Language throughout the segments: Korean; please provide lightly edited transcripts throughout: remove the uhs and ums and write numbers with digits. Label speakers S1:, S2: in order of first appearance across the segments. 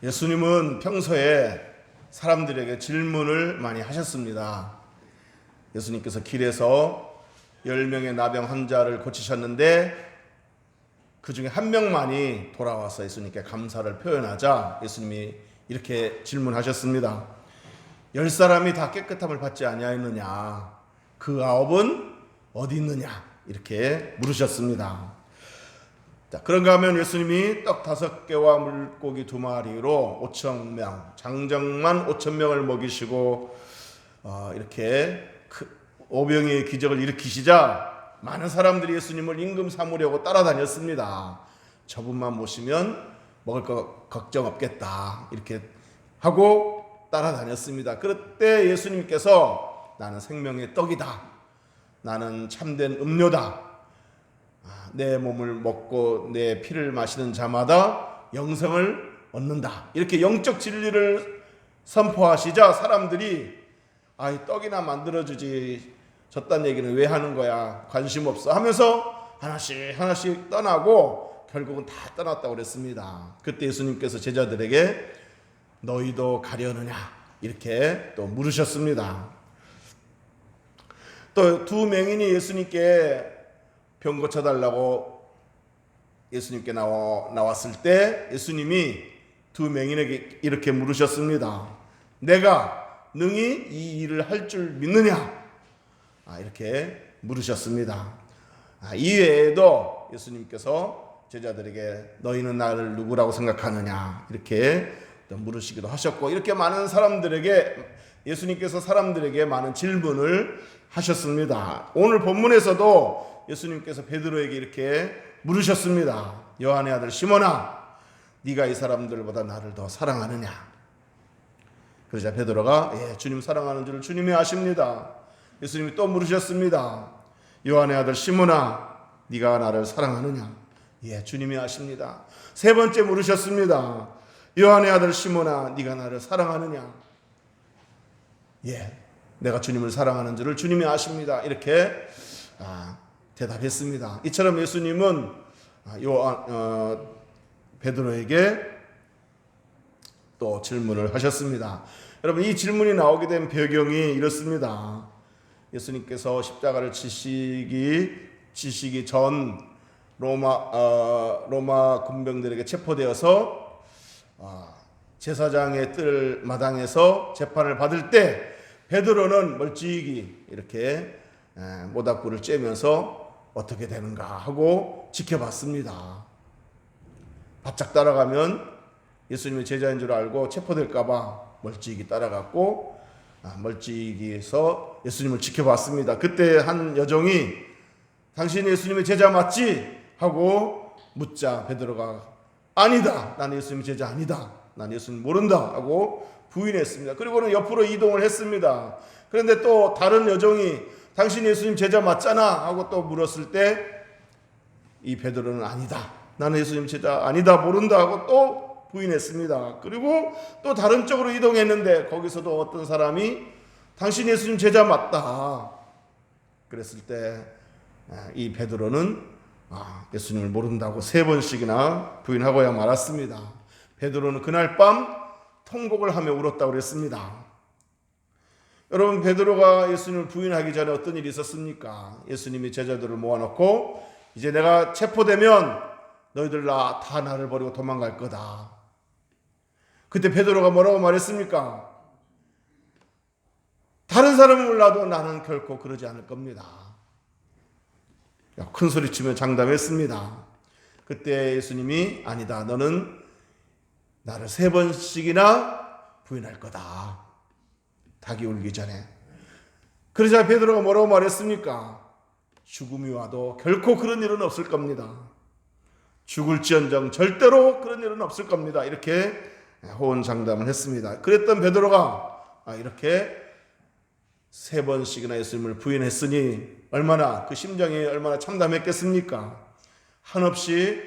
S1: 예수님은 평소에 사람들에게 질문을 많이 하셨습니다. 예수님께서 길에서 10명의 나병 환자를 고치셨는데 그 중에 한 명만이 돌아와서 예수님께 감사를 표현하자 예수님이 이렇게 질문하셨습니다. 10사람이 다 깨끗함을 받지 아니하였느냐? 그 9은 어디 있느냐? 이렇게 물으셨습니다. 자, 그런가 하면 예수님이 떡 5개와 물고기 2마리로 5,000명, 장정만 5,000명을 먹이시고 이렇게 오병이의 기적을 일으키시자 많은 사람들이 예수님을 임금 삼으려고 따라다녔습니다. 저분만 모시면 먹을 거 걱정 없겠다 이렇게 하고 따라다녔습니다. 그때 예수님께서 나는 생명의 떡이다, 나는 참된 음료다, 내 몸을 먹고 내 피를 마시는 자마다 영생을 얻는다, 이렇게 영적 진리를 선포하시자 사람들이 이 떡이나 만들어주지 저딴 얘기는 왜 하는 거야, 관심 없어 하면서 하나씩 떠나고 결국은 다 떠났다고 그랬습니다. 그때 예수님께서 제자들에게 너희도 가려느냐 이렇게 또 물으셨습니다. 또 2맹인이 예수님께 병 고쳐달라고 예수님께 나왔을 때 예수님이 2맹인에게 이렇게 물으셨습니다. 내가 능히 이 일을 할 줄 믿느냐? 이렇게 물으셨습니다. 이외에도 예수님께서 제자들에게 너희는 나를 누구라고 생각하느냐 이렇게 물으시기도 하셨고, 이렇게 많은 사람들에게 예수님께서 사람들에게 많은 질문을 하셨습니다. 오늘 본문에서도 예수님께서 베드로에게 이렇게 물으셨습니다. 요한의 아들 시몬아, 네가 이 사람들보다 나를 더 사랑하느냐? 그러자 베드로가 주님 사랑하는 줄을 주님이 아십니다. 예수님이 또 물으셨습니다. 요한의 아들 시몬아, 네가 나를 사랑하느냐? 주님이 아십니다. 3번째 물으셨습니다. 요한의 아들 시몬아, 네가 나를 사랑하느냐? 내가 주님을 사랑하는 줄을 주님이 아십니다. 이렇게 대답했습니다. 이처럼 예수님은 베드로에게 또 질문을 하셨습니다. 여러분, 이 질문이 나오게 된 배경이 이렇습니다. 예수님께서 십자가를 지시기 전 로마 군병들에게 체포되어서 제사장의 뜰 마당에서 재판을 받을 때 베드로는 멀찍이 이렇게 모닥불을 쬐면서 어떻게 되는가 하고 지켜봤습니다. 바짝 따라가면 예수님의 제자인 줄 알고 체포될까봐 멀찍이 따라갔고 멀찍이서 예수님을 지켜봤습니다. 그때 한 여종이 당신이 예수님의 제자 맞지? 하고 묻자 베드로가 아니다, 나는 예수님의 제자 아니다, 난 예수님 모른다 하고 부인했습니다. 그리고는 옆으로 이동을 했습니다. 그런데 또 다른 여종이 당신이 예수님 제자 맞잖아 하고 또 물었을 때 이 베드로는 아니다, 나는 예수님 제자 아니다, 모른다 하고 또 부인했습니다. 그리고 또 다른 쪽으로 이동했는데 거기서도 어떤 사람이 당신 예수님 제자 맞다 그랬을 때 이 베드로는 예수님을 모른다고 3번씩이나 부인하고야 말았습니다. 베드로는 그날 밤 통곡을 하며 울었다고 그랬습니다. 여러분, 베드로가 예수님을 부인하기 전에 어떤 일이 있었습니까? 예수님이 제자들을 모아놓고 이제 내가 체포되면 너희들 다 나를 버리고 도망갈 거다. 그때 베드로가 뭐라고 말했습니까? 다른 사람은 몰라도 나는 결코 그러지 않을 겁니다. 큰 소리치며 장담했습니다. 그때 예수님이 아니다, 너는 나를 3번씩이나 부인할 거다, 닭이 울기 전에. 그러자 베드로가 뭐라고 말했습니까? 죽음이 와도 결코 그런 일은 없을 겁니다. 죽을지언정 절대로 그런 일은 없을 겁니다. 이렇게 호언장담을 했습니다. 그랬던 베드로가 이렇게 3번씩이나 예수님을 부인했으니 그 심정이 얼마나 참담했겠습니까? 한없이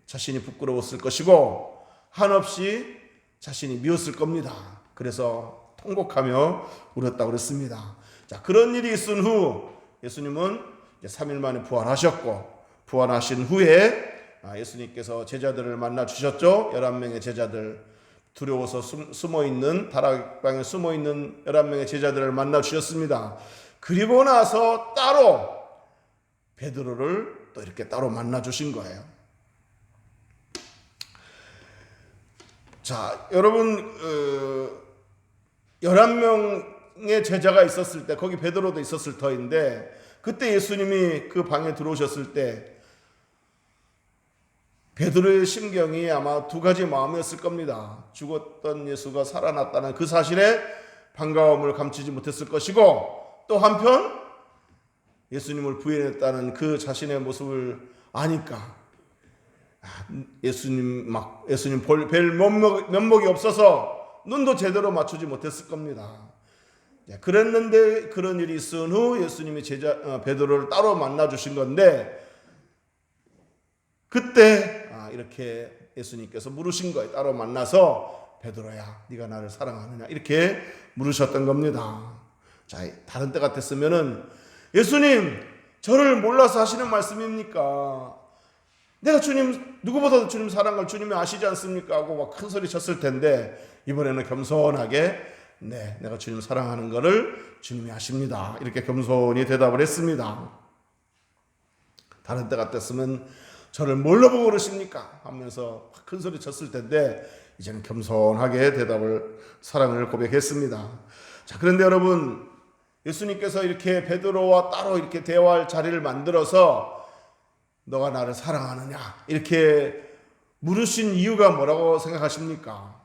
S1: 자신이 부끄러웠을 것이고 한없이 자신이 미웠을 겁니다. 그래서 통곡하며 울었다고 그랬습니다. 자, 그런 일이 있은 후 예수님은 3일 만에 부활하셨고, 부활하신 후에 예수님께서 제자들을 만나 주셨죠. 11명의 제자들, 두려워서 숨어있는 다락방에 숨어있는 11명의 제자들을 만나 주셨습니다. 그리고 나서 따로 베드로를 또 이렇게 따로 만나 주신 거예요. 자, 여러분 11명의 제자가 있었을 때 거기 베드로도 있었을 터인데 그때 예수님이 그 방에 들어오셨을 때 베드로의 심경이 아마 두 가지 마음이었을 겁니다. 죽었던 예수가 살아났다는 그 사실에 반가움을 감추지 못했을 것이고 또 한편 예수님을 부인했다는 그 자신의 모습을 아니까 예수님 뵐 면목이 없어서 눈도 제대로 맞추지 못했을 겁니다. 그랬는데 그런 일이 있은 후 예수님이 베드로를 따로 만나 주신 건데 그때 이렇게 예수님께서 물으신 거예요. 따로 만나서 베드로야 네가 나를 사랑하느냐 이렇게 물으셨던 겁니다. 자, 다른 때 같았으면은 예수님 저를 몰라서 하시는 말씀입니까? 내가 주님 누구보다도 주님 사랑한 걸 주님이 아시지 않습니까? 하고 막 큰 소리 쳤을 텐데 이번에는 겸손하게 네, 내가 주님 사랑하는 거를 주님이 아십니다. 이렇게 겸손히 대답을 했습니다. 다른 때 같았으면 저를 뭘로 보고 그러십니까? 하면서 큰 소리 쳤을 텐데 이제는 겸손하게 사랑을 고백했습니다. 자, 그런데 여러분 예수님께서 이렇게 베드로와 따로 이렇게 대화할 자리를 만들어서 너가 나를 사랑하느냐 이렇게 물으신 이유가 뭐라고 생각하십니까?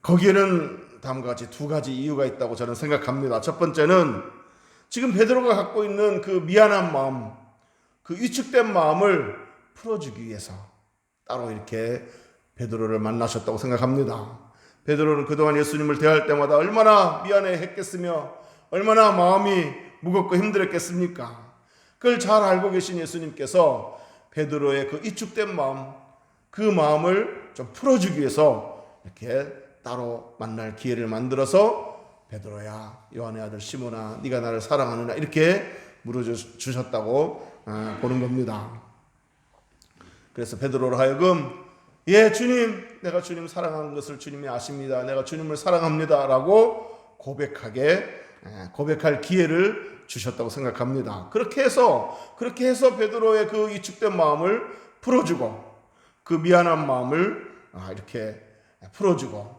S1: 거기에는 다음과 같이 두 가지 이유가 있다고 저는 생각합니다. 첫 번째는 지금 베드로가 갖고 있는 그 미안한 마음, 그 위축된 마음을 풀어주기 위해서 따로 이렇게 베드로를 만나셨다고 생각합니다. 베드로는 그동안 예수님을 대할 때마다 얼마나 미안해 했겠으며 얼마나 마음이 무겁고 힘들었겠습니까? 그걸 잘 알고 계신 예수님께서 베드로의 그 위축된 마음, 그 마음을 좀 풀어주기 위해서 이렇게 따로 만날 기회를 만들어서 베드로야 요한의 아들 시몬아 네가 나를 사랑하느냐 이렇게 물어주셨다고 보는 겁니다. 그래서 베드로로 하여금 예 주님 내가 주님 사랑하는 것을 주님이 아십니다. 내가 주님을 사랑합니다 라고 고백할 기회를 주셨다고 생각합니다. 그렇게 해서 베드로의 그 위축된 마음을 풀어주고 그 미안한 마음을 이렇게 풀어주고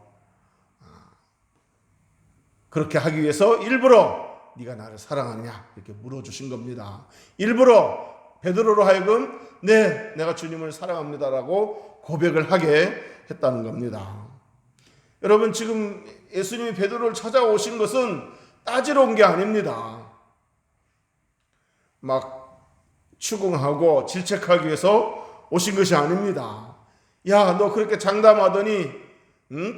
S1: 그렇게 하기 위해서 일부러 네가 나를 사랑하느냐 이렇게 물어주신 겁니다. 일부러 베드로로 하여금 네 내가 주님을 사랑합니다라고 고백을 하게 했다는 겁니다. 여러분 지금 예수님이 베드로를 찾아오신 것은 따지러 온 게 아닙니다. 막 추궁하고 질책하기 위해서 오신 것이 아닙니다. 야 너 그렇게 장담하더니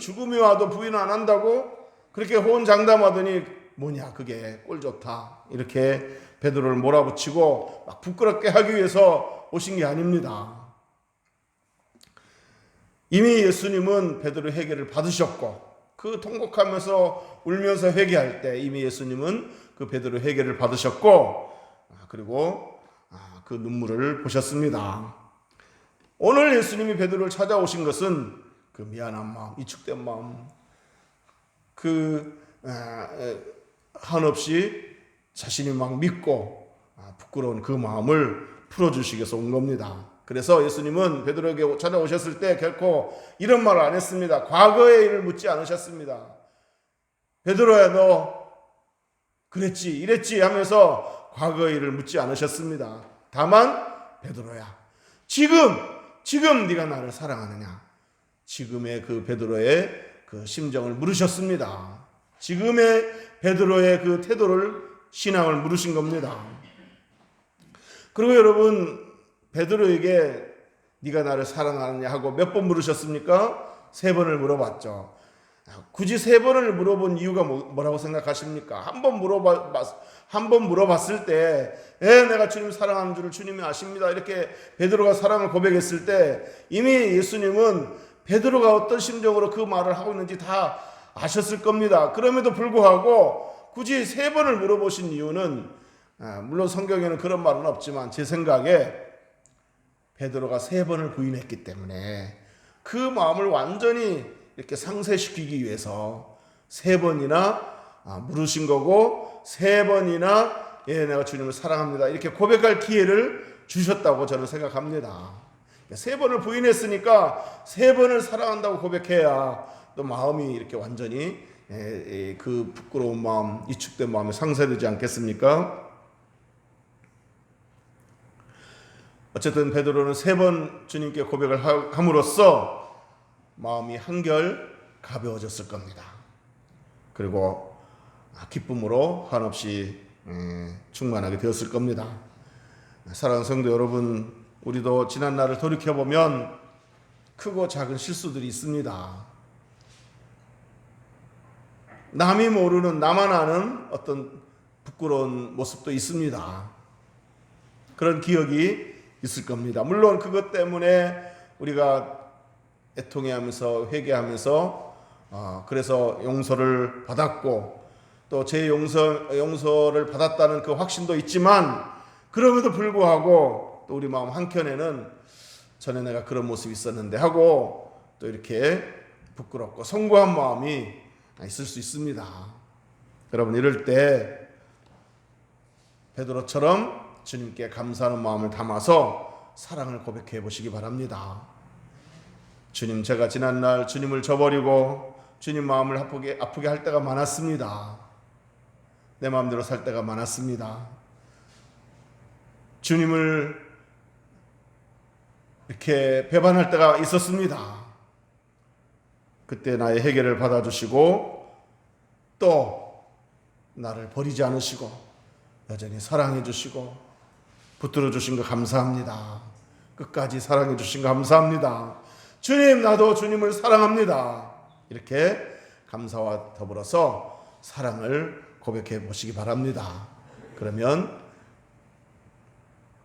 S1: 죽음이 와도 부인 안 한다고 그렇게 호언장담하더니 뭐냐 그게 꼴 좋다 이렇게 베드로를 몰아붙이고 막 부끄럽게 하기 위해서 오신 게 아닙니다. 이미 예수님은 베드로의 회개를 받으셨고 그 통곡하면서 울면서 회개할 때 이미 예수님은 그 베드로의 회개를 받으셨고 그리고 그 눈물을 보셨습니다. 오늘 예수님이 베드로를 찾아오신 것은 그 미안한 마음, 위축된 마음, 한없이 자신이 막 믿고 부끄러운 그 마음을 풀어주시기 위해서 온 겁니다. 그래서 예수님은 베드로에게 찾아오셨을 때 결코 이런 말을 안 했습니다. 과거의 일을 묻지 않으셨습니다. 베드로야 너 그랬지 이랬지 하면서 과거의 일을 묻지 않으셨습니다. 다만 베드로야 지금 네가 나를 사랑하느냐 지금의 그 베드로의 그 심정을 물으셨습니다. 지금의 베드로의 그 태도를 신앙을 물으신 겁니다. 그리고 여러분 베드로에게 네가 나를 사랑하느냐 하고 몇 번 물으셨습니까? 3번을 물어봤죠. 굳이 3번을 물어본 이유가 뭐라고 생각하십니까? 한 번 물어봤을 때 내가 주님 사랑하는 줄을 주님이 아십니다. 이렇게 베드로가 사랑을 고백했을 때 이미 예수님은 베드로가 어떤 심정으로 그 말을 하고 있는지 다 아셨을 겁니다. 그럼에도 불구하고 굳이 3번을 물어보신 이유는 물론 성경에는 그런 말은 없지만 제 생각에 베드로가 3번을 부인했기 때문에 그 마음을 완전히 이렇게 상쇄시키기 위해서 3번이나 물으신 거고 3번이나 예, 내가 주님을 사랑합니다 이렇게 고백할 기회를 주셨다고 저는 생각합니다. 3번을 부인했으니까 3번을 사랑한다고 고백해야 또 마음이 이렇게 완전히 그 부끄러운 마음, 위축된 마음이 상쇄되지 않겠습니까? 어쨌든 베드로는 3번 주님께 고백을 함으로써 마음이 한결 가벼워졌을 겁니다. 그리고 기쁨으로 한없이 충만하게 되었을 겁니다. 사랑하는 성도 여러분, 우리도 지난 날을 돌이켜보면 크고 작은 실수들이 있습니다. 남이 모르는 나만 아는 어떤 부끄러운 모습도 있습니다. 그런 기억이 있을 겁니다. 물론 그것 때문에 우리가 애통해하면서 회개하면서 그래서 용서를 받았고 또 제 용서를 받았다는 그 확신도 있지만 그럼에도 불구하고 또 우리 마음 한켠에는 전에 내가 그런 모습이 있었는데 하고 또 이렇게 부끄럽고 송구한 마음이 있을 수 있습니다. 여러분 이럴 때 베드로처럼 주님께 감사하는 마음을 담아서 사랑을 고백해 보시기 바랍니다. 주님, 제가 지난날 주님을 저버리고 주님 마음을 아프게 할 때가 많았습니다. 내 마음대로 살 때가 많았습니다. 주님을 이렇게 배반할 때가 있었습니다. 그때 나의 해결을 받아주시고 또 나를 버리지 않으시고 여전히 사랑해 주시고 붙들어 주신 거 감사합니다. 끝까지 사랑해 주신 거 감사합니다. 주님, 나도 주님을 사랑합니다. 이렇게 감사와 더불어서 사랑을 고백해 보시기 바랍니다. 그러면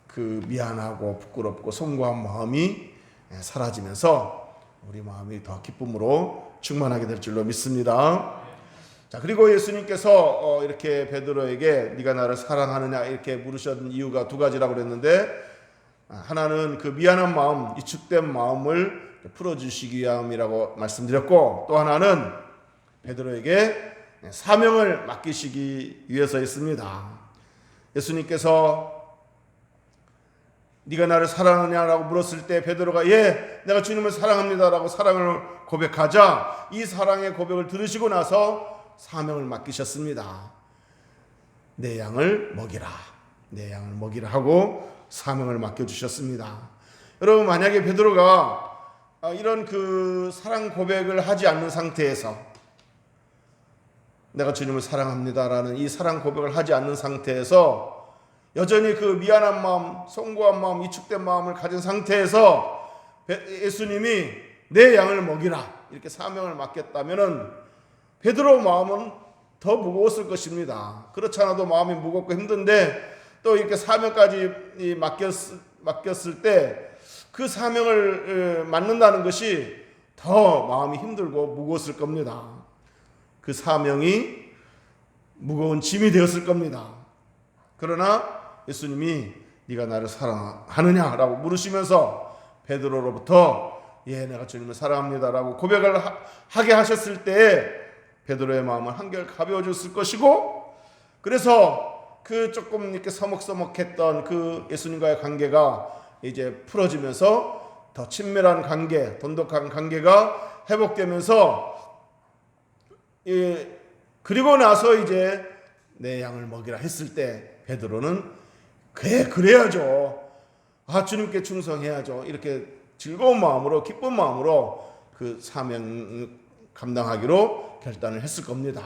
S1: 그 미안하고 부끄럽고 송구한 마음이 사라지면서 우리 마음이 더 기쁨으로 충만하게 될 줄로 믿습니다. 자, 그리고 예수님께서 이렇게 베드로에게 네가 나를 사랑하느냐 이렇게 물으셨던 이유가 2가지라고 그랬는데, 하나는 그 미안한 마음, 위축된 마음을 풀어주시기 위함이라고 말씀드렸고, 또 하나는 베드로에게 사명을 맡기시기 위해서였습니다. 예수님께서 네가 나를 사랑하냐라고 물었을 때 베드로가 예, 내가 주님을 사랑합니다라고 사랑을 고백하자 이 사랑의 고백을 들으시고 나서 사명을 맡기셨습니다. 내 양을 먹이라, 내 양을 먹이라 하고 사명을 맡겨주셨습니다. 여러분, 만약에 베드로가 이런 그 사랑 고백을 하지 않는 상태에서, 내가 주님을 사랑합니다라는 이 사랑 고백을 하지 않는 상태에서 여전히 그 미안한 마음, 송구한 마음, 위축된 마음을 가진 상태에서 예수님이 내 양을 먹이라 이렇게 사명을 맡겼다면은 베드로 마음은 더 무거웠을 것입니다. 그렇지 않아도 마음이 무겁고 힘든데 또 이렇게 사명까지 맡겼을 때 그 사명을 맡는다는 것이 더 마음이 힘들고 무거웠을 겁니다. 그 사명이 무거운 짐이 되었을 겁니다. 그러나 예수님이 네가 나를 사랑하느냐라고 물으시면서 베드로로부터 예, 내가 주님을 사랑합니다라고 고백을 하게 하셨을 때 베드로의 마음은 한결 가벼워졌을 것이고, 그래서 그 조금 이렇게 서먹서먹했던 그 예수님과의 관계가 이제 풀어지면서 더 친밀한 관계, 돈독한 관계가 회복되면서 그리고 나서 이제 내 양을 먹이라 했을 때 베드로는 그래야죠. 주님께 충성해야죠. 이렇게 즐거운 마음으로 기쁜 마음으로 그 사명 감당하기로 결단을 했을 겁니다.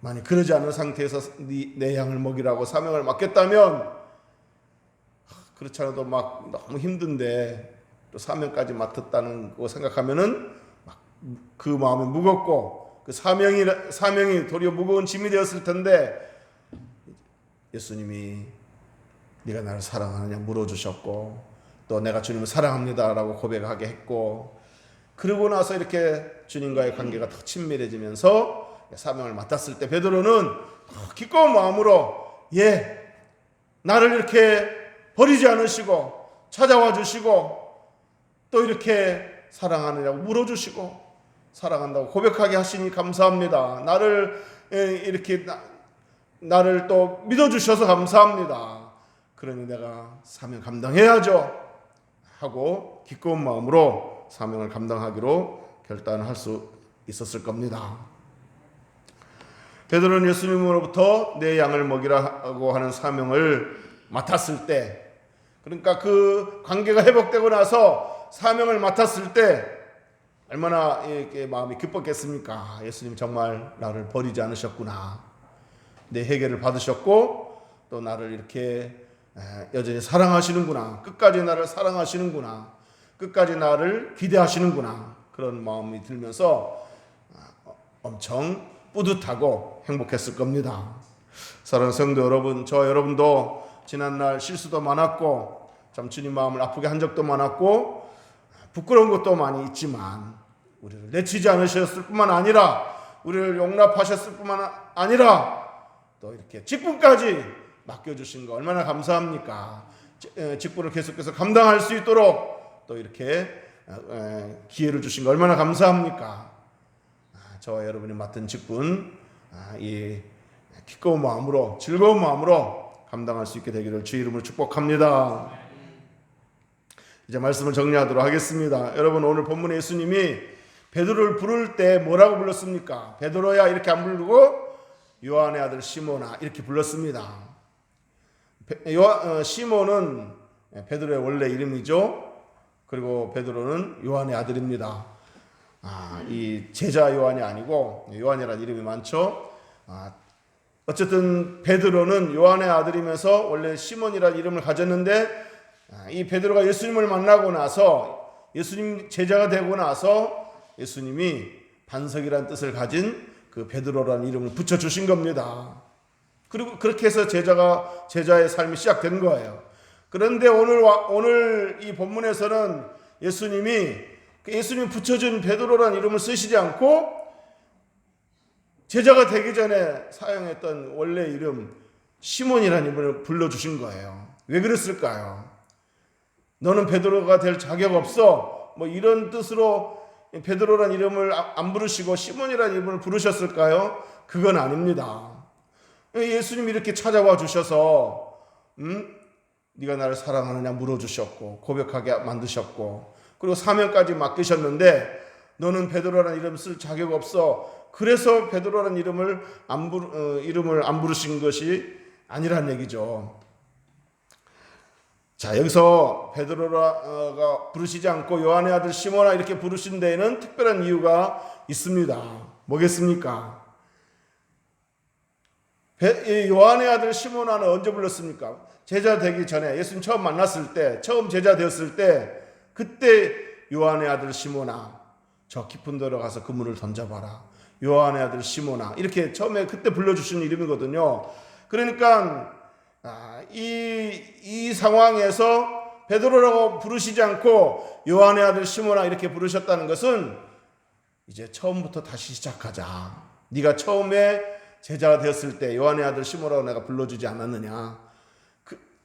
S1: 만약 그러지 않은 상태에서 내 양을 먹이라고 사명을 맡겼다면, 그렇지 않아도 막 너무 힘든데 또 사명까지 맡았다는 거 생각하면은 그 마음이 무겁고 그 사명이 도리어 무거운 짐이 되었을 텐데, 예수님이 네가 나를 사랑하느냐 물어주셨고 또 내가 주님을 사랑합니다라고 고백하게 했고, 그러고 나서 이렇게 주님과의 관계가 더 친밀해지면서 사명을 맡았을 때 베드로는 기꺼운 마음으로 예, 나를 이렇게 버리지 않으시고 찾아와 주시고 또 이렇게 사랑하느냐고 물어주시고 사랑한다고 고백하게 하시니 감사합니다. 나를 또 믿어주셔서 감사합니다. 그러니 내가 사명 감당해야죠 하고 기꺼운 마음으로 사명을 감당하기로 결단할 수 있었을 겁니다. 베드로는 예수님으로부터 내 양을 먹이라고 하는 사명을 맡았을 때, 그러니까 그 관계가 회복되고 나서 사명을 맡았을 때 얼마나 이렇게 마음이 기뻤겠습니까? 예수님 정말 나를 버리지 않으셨구나. 내 회개를 받으셨고 또 나를 이렇게 여전히 사랑하시는구나. 끝까지 나를 사랑하시는구나. 끝까지 나를 기대하시는구나. 그런 마음이 들면서 엄청 뿌듯하고 행복했을 겁니다. 사랑하는 성도 여러분, 저 여러분도 지난날 실수도 많았고 참 주님 마음을 아프게 한 적도 많았고 부끄러운 것도 많이 있지만 우리를 내치지 않으셨을 뿐만 아니라 우리를 용납하셨을 뿐만 아니라 또 이렇게 직분까지 맡겨주신 거 얼마나 감사합니까? 직분을 계속해서 감당할 수 있도록 또 이렇게 기회를 주신 거 얼마나 감사합니까? 저와 여러분이 맡은 직분 이 기꺼운 마음으로 즐거운 마음으로 감당할 수 있게 되기를 주의 이름으로 축복합니다. 이제 말씀을 정리하도록 하겠습니다. 여러분, 오늘 본문에 예수님이 베드로를 부를 때 뭐라고 불렀습니까? 베드로야 이렇게 안 부르고 요한의 아들 시몬아 이렇게 불렀습니다. 시몬은 베드로의 원래 이름이죠. 그리고 베드로는 요한의 아들입니다. 이 제자 요한이 아니고 요한이라는 이름이 많죠. 어쨌든 베드로는 요한의 아들이면서 원래 시몬이라는 이름을 가졌는데 이 베드로가 예수님을 만나고 나서 예수님 제자가 되고 나서 예수님이 반석이라는 뜻을 가진 그 베드로라는 이름을 붙여주신 겁니다. 그리고 그렇게 해서 제자의 삶이 시작된 거예요. 그런데 오늘 이 본문에서는 예수님이 붙여준 베드로라는 이름을 쓰시지 않고 제자가 되기 전에 사용했던 원래 이름 시몬이라는 이름을 불러주신 거예요. 왜 그랬을까요? 너는 베드로가 될 자격 없어. 뭐 이런 뜻으로 베드로라는 이름을 안 부르시고 시몬이라는 이름을 부르셨을까요? 그건 아닙니다. 예수님이 이렇게 찾아와 주셔서 네가 나를 사랑하느냐 물어주셨고 고백하게 만드셨고 그리고 사명까지 맡기셨는데 너는 베드로라는 이름 쓸 자격 없어. 그래서 베드로라는 이름을 안 부르신 것이 아니란 얘기죠. 자, 여기서 베드로가 부르시지 않고 요한의 아들 시몬아 이렇게 부르신 데에는 특별한 이유가 있습니다. 뭐겠습니까? 요한의 아들 시몬아는 언제 불렀습니까? 제자 되기 전에 예수님 처음 만났을 때, 처음 제자 되었을 때 그때 요한의 아들 시몬아 저 깊은 데로 가서 그물을 던져봐라. 요한의 아들 시몬아 이렇게 처음에 그때 불러주신 이름이거든요. 그러니까 이 상황에서 베드로라고 부르시지 않고 요한의 아들 시몬아 이렇게 부르셨다는 것은 이제 처음부터 다시 시작하자. 네가 처음에 제자가 되었을 때 요한의 아들 시몬아라고 내가 불러주지 않았느냐.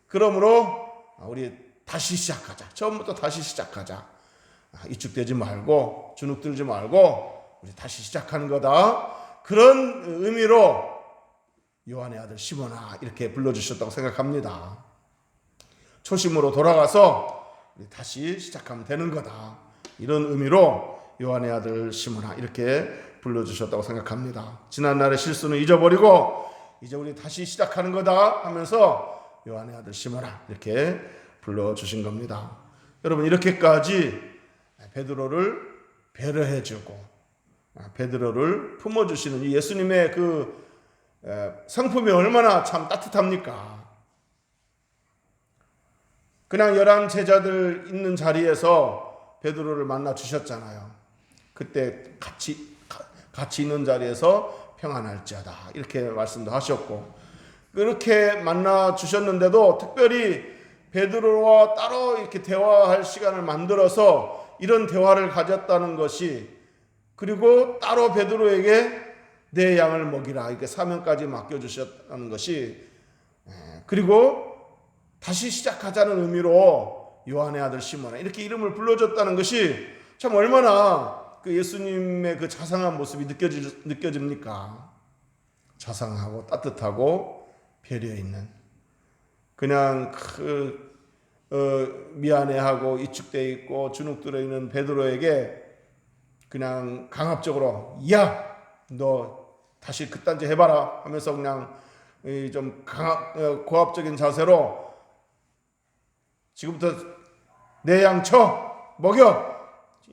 S1: 그러므로 우리 다시 시작하자. 처음부터 다시 시작하자. 이축되지 말고 주눅들지 말고 우리 다시 시작하는 거다. 그런 의미로 요한의 아들 시몬아 이렇게 불러주셨다고 생각합니다. 초심으로 돌아가서 우리 다시 시작하면 되는 거다. 이런 의미로 요한의 아들 시몬아 이렇게 불러주셨다고 생각합니다. 지난날의 실수는 잊어버리고 이제 우리 다시 시작하는 거다 하면서 요한의 아들 시몬아 이렇게 불러주신 겁니다. 여러분, 이렇게까지 베드로를 배려해주고 베드로를 품어주시는 이 예수님의 그 성품이 얼마나 참 따뜻합니까? 그냥 11 제자들 있는 자리에서 베드로를 만나 주셨잖아요. 그때 같이 있는 자리에서 평안할지어다 이렇게 말씀도 하셨고 그렇게 만나 주셨는데도 특별히 베드로와 따로 이렇게 대화할 시간을 만들어서 이런 대화를 가졌다는 것이 그리고 따로 베드로에게 내 양을 먹이라 이렇게 사명까지 맡겨주셨다는 것이 그리고 다시 시작하자는 의미로 요한의 아들 시몬아 이렇게 이름을 불러줬다는 것이 참 얼마나 그 예수님의 그 자상한 모습이 느껴집니까? 자상하고 따뜻하고 배려 있는, 그냥 미안해하고 위축되어 있고 주눅들어 있는 베드로에게 그냥 강압적으로 야 너 다시 그딴 짓 해봐라 하면서 그냥 좀 고압적인 자세로 지금부터 내 양 쳐 먹여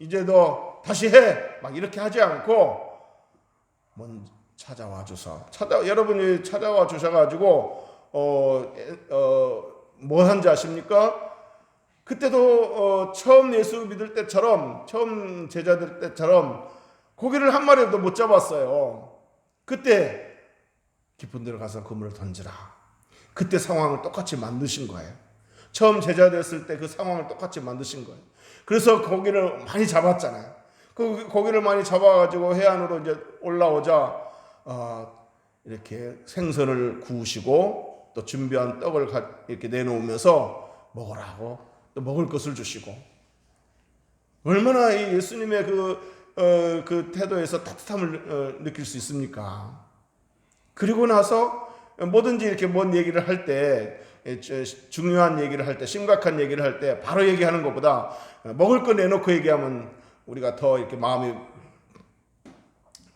S1: 이제 너 다시 해 막 이렇게 하지 않고 먼저 찾아와 주서 여러분이 찾아와 주셔가지고 뭐 한지 아십니까? 그때도 처음 예수 믿을 때처럼 처음 제자들 때처럼 고기를 한 마리도 못 잡았어요. 그때 깊은 데로 가서 그물을 던지라. 그때 상황을 똑같이 만드신 거예요. 처음 제자 됐을 때 그 상황을 똑같이 만드신 거예요. 그래서 고기를 많이 잡았잖아요. 그 고기를 많이 잡아가지고 해안으로 이제 올라오자 이렇게 생선을 구우시고 또 준비한 떡을 이렇게 내놓으면서 먹으라고 또 먹을 것을 주시고, 얼마나 이 예수님의 그 태도에서 따뜻함을 느낄 수 있습니까? 그리고 나서 뭐든지 이렇게 뭔 얘기를 할 때, 중요한 얘기를 할 때, 심각한 얘기를 할 때 바로 얘기하는 것보다 먹을 거 내놓고 얘기하면 우리가 더 이렇게 마음이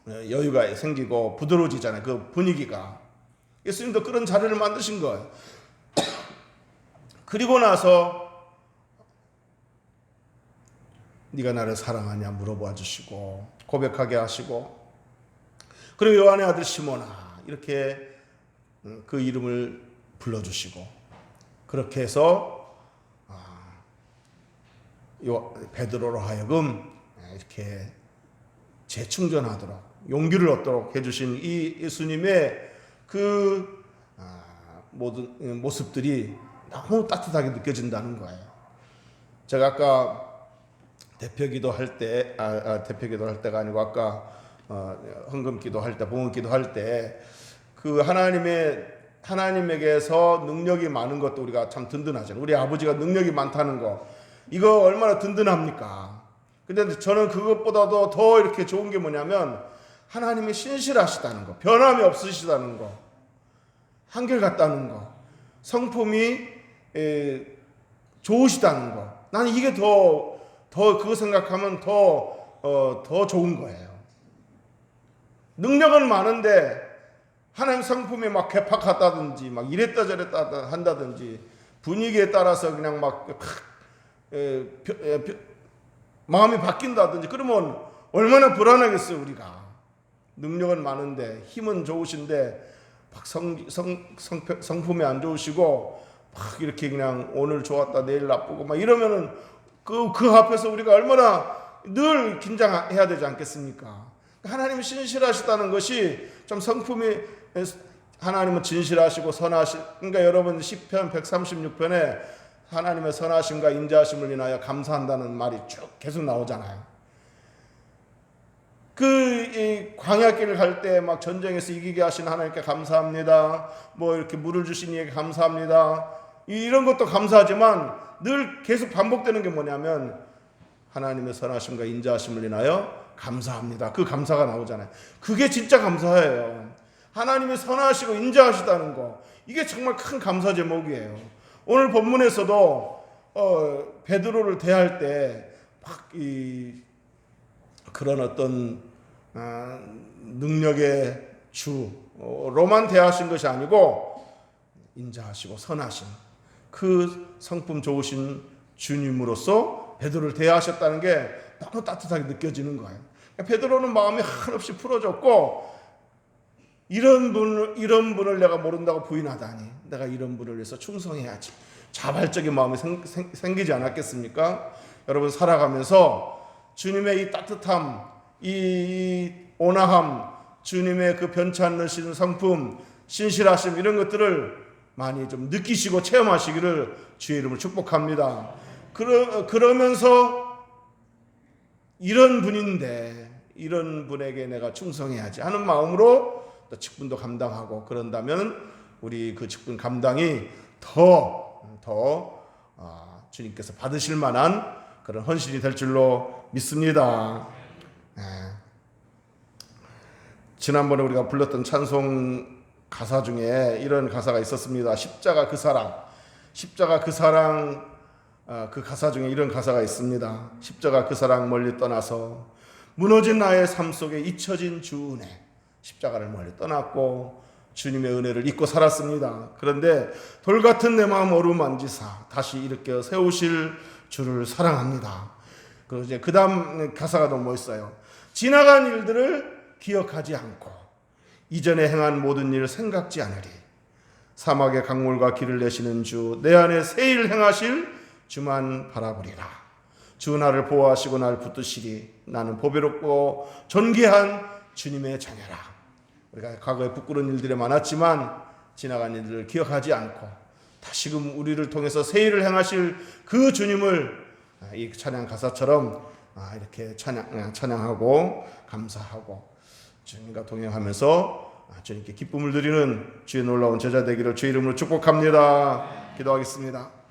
S1: 여유가 생기고 부드러워지잖아요. 그 분위기가. 예수님도 그런 자리를 만드신 거예요. 그리고 나서 네가 나를 사랑하냐 물어봐 주시고 고백하게 하시고, 그리고 요한의 아들 시몬아 이렇게 그 이름을 불러주시고, 그렇게 해서 베드로로 하여금 이렇게 재충전하도록 용기를 얻도록 해주신 이 예수님의 그 모든 모습들이 너무 따뜻하게 느껴진다는 거예요. 제가 아까 대표기도 할 때, 대표기도 할 때가 아니고 아까 헌금기도 할 때, 봉헌기도 할 때 그 하나님에게서 능력이 많은 것도 우리가 참 든든하잖아요. 우리 아버지가 능력이 많다는 거, 이거 얼마나 든든합니까? 근데 저는 그것보다도 더 이렇게 좋은 게 뭐냐면 하나님이 신실하시다는 거, 변함이 없으시다는 거, 한결같다는 거, 성품이 좋으시다는 거. 나는 이게 더 그거 생각하면 더 좋은 거예요. 능력은 많은데 하나님 성품이 막 괴팍하다든지 막 이랬다 저랬다 한다든지 분위기에 따라서 그냥 막 마음이 바뀐다든지 그러면 얼마나 불안하겠어요. 우리가 능력은 많은데 힘은 좋으신데 막 성품이 안 좋으시고 막 이렇게 그냥 오늘 좋았다 내일 나쁘고 막 이러면은 그 앞에서 우리가 얼마나 늘 긴장해야 되지 않겠습니까? 하나님이 신실하시다는 것이 좀 성품이, 하나님은 진실하시고 선하시, 그러니까 여러분 시편 136편에 하나님의 선하심과 인자하심을 인하여 감사한다는 말이 쭉 계속 나오잖아요. 이 광야길을 갈 때 막 전쟁에서 이기게 하신 하나님께 감사합니다. 뭐 이렇게 물을 주신 이에게 감사합니다. 이런 것도 감사하지만 늘 계속 반복되는 게 뭐냐면 하나님의 선하심과 인자하심을 인하여 감사합니다. 그 감사가 나오잖아요. 그게 진짜 감사예요. 하나님이 선하시고 인자하시다는 거, 이게 정말 큰 감사 제목이에요. 오늘 본문에서도 베드로를 대할 때 막 그런 어떤 능력의 주로만 대하신 것이 아니고 인자하시고 선하신 그 성품 좋으신 주님으로서 베드로를 대하셨다는 게 너무 따뜻하게 느껴지는 거예요. 베드로는 마음이 한없이 풀어졌고, 이런 분을 내가 모른다고 부인하다니, 내가 이런 분을 위해서 충성해야지, 자발적인 마음이 생기지 않았겠습니까? 여러분 살아가면서 주님의 이 따뜻함, 이 온화함, 주님의 그 변치 않으시는 성품, 신실하심, 이런 것들을 많이 좀 느끼시고 체험하시기를 주의 이름으로 축복합니다. 그러면서 이런 분인데 이런 분에게 내가 충성해야지 하는 마음으로 또 직분도 감당하고 그런다면 우리 그 직분 감당이 더 주님께서 받으실 만한 그런 헌신이 될 줄로 믿습니다. 지난번에 우리가 불렀던 찬송 가사 중에 이런 가사가 있었습니다. 십자가 그 사랑. 십자가 그 사랑, 그 가사 중에 이런 가사가 있습니다. 십자가 그 사랑 멀리 떠나서 무너진 나의 삶 속에 잊혀진 주 은혜. 십자가를 멀리 떠났고 주님의 은혜를 잊고 살았습니다. 그런데 돌같은 내 마음 어루만지사 다시 일으켜 세우실 주를 사랑합니다. 그 다음 가사가 너무 멋있어요. 지나간 일들을 기억하지 않고 이전에 행한 모든 일을 생각지 않으리. 사막의 강물과 길을 내시는 주, 내 안에 새 일 행하실 주만 바라보리라. 주 나를 보호하시고 나를 붙드시리. 나는 보배롭고 존귀한 주님의 자녀라. 우리가 과거에 부끄러운 일들이 많았지만 지나간 일들을 기억하지 않고 다시금 우리를 통해서 새 일을 행하실 그 주님을 이 찬양 가사처럼 이렇게 찬양하고 감사하고 주님과 동행하면서 주님께 기쁨을 드리는 주의 놀라운 제자 되기를 주의 이름으로 축복합니다. 기도하겠습니다.